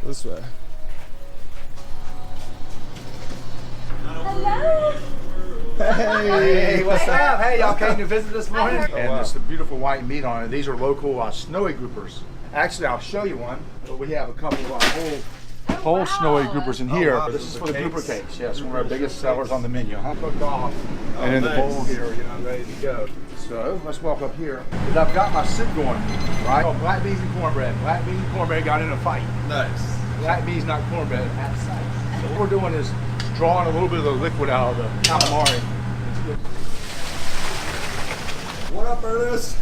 This way. Hello. Hey, what's up? Hey, y'all came to visit this morning? Oh, And wow. there's some beautiful white meat on it. These are local snowy groupers. Actually, I'll show you one. But we have a couple of our whole snowy groupers in here. wow. This is for the Cakes. grouper cakes. Yes, one of our biggest sellers on the menu. Cooked off. And in the nice. bowl here, ready to go. So let's walk up here. Because I've got my soup going, right? Oh, black beans and cornbread. Black beans and cornbread got in a fight. Nice. Black beans, not cornbread, at sight. So what we're doing is drawing a little bit of the liquid out of the calamari. What up, Ernest?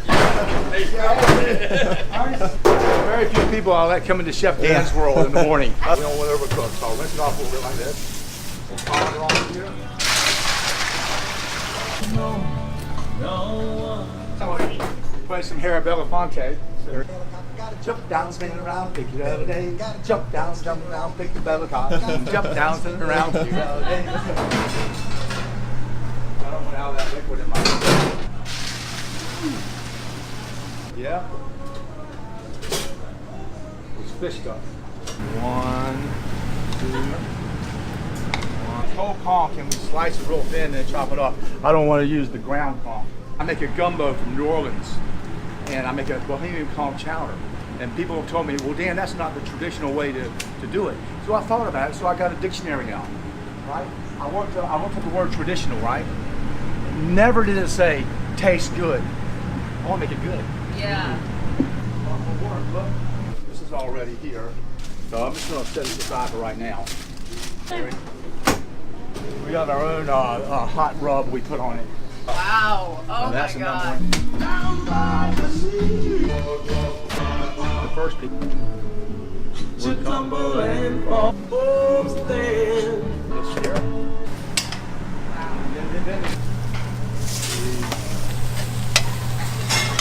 Very few people I'll let come into Chef Dan's world in the morning. We don't want to overcook, so I'll rinse it off a little bit like this. We'll pile it on here. Play some Harry Belafonte. Jump down, spin around, pick it up a day. Jump down, jump around, pick the Belafonte. Jump down, spin around, pick it up a day. I don't want all that liquid in my mouth. Yeah. It's fish stuff. One, two. Whole conch, and we slice it real thin and then chop it up. I don't want to use the ground conch. I make a gumbo from New Orleans, and I make a Bohemian conch chowder. And people have told me, well, Dan, that's not the traditional way to do it. So I thought about it, so I got a dictionary now, right? I looked at the word traditional, right? Never did it say, tastes good. I want to make it good. Yeah. Look, this is already here. So I'm just going to set it aside for right now. We got our own hot rub we put on it. Wow. Oh That's my the God. The first people. We're tumbling this year.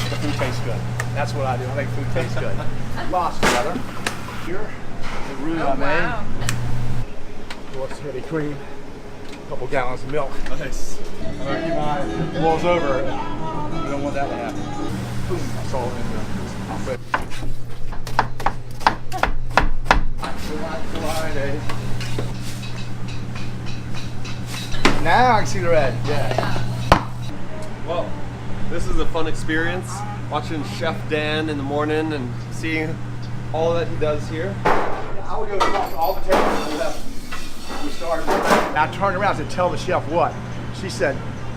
The food tastes good. That's what I do. I make food taste good. Lots together. Here, the roux I made. Wow. What's heavy cream? A couple gallons of milk. Nice. Keep an eye. If it blows over, you don't want that to happen. Boom, that's all in there. Friday. Now I can see the red. Yeah. Well, this is a fun experience. Watching Chef Dan in the morning and seeing all that he does here. I would go across all the tables and left. We started. I turned around and said, tell the chef what? She said,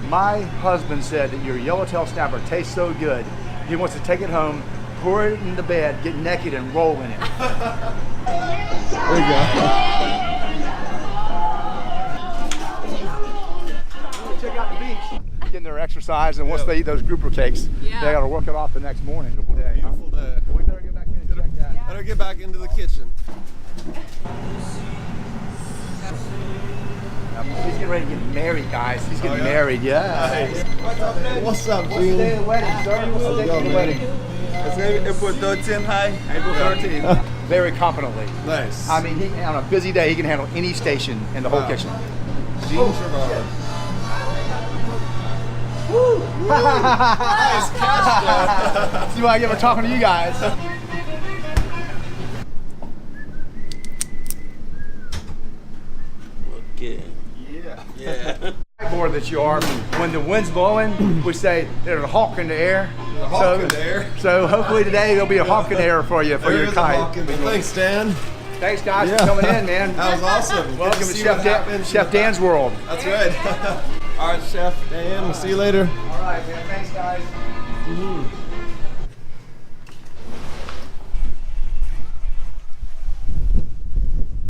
my husband said that your yellowtail snapper tastes so good, he wants to take it home, pour it in the bed, get naked, and roll in it. There you go. Check out the beach. Getting their exercise, and once they eat those grouper cakes, Yeah. they got to work it off the next morning. Beautiful day. Huh? Beautiful day. We better get back in and check that. Better get back into the kitchen. He's getting ready to get married, guys. He's getting married, yeah. What's up, What's the day of the wedding, sir? What's the date of the wedding? It's April 13th, hi. April 13th. Very competently. Nice. I mean, he, on a busy day, he can handle any station in the whole kitchen. Nice catch. See why I get for talking to you guys. Okay. Yeah. Board that you are. When the wind's blowing, we say there's a hawk in the air. A hawk in the air. So hopefully today there'll be a hawk in the air for you for your kite. Thanks, Dan. Thanks guys for coming in, man. That was awesome. Welcome Good to see what happens. Chef Dan's world. That's right. All right, Chef Dan. We'll see you later. All right, man. Thanks, guys.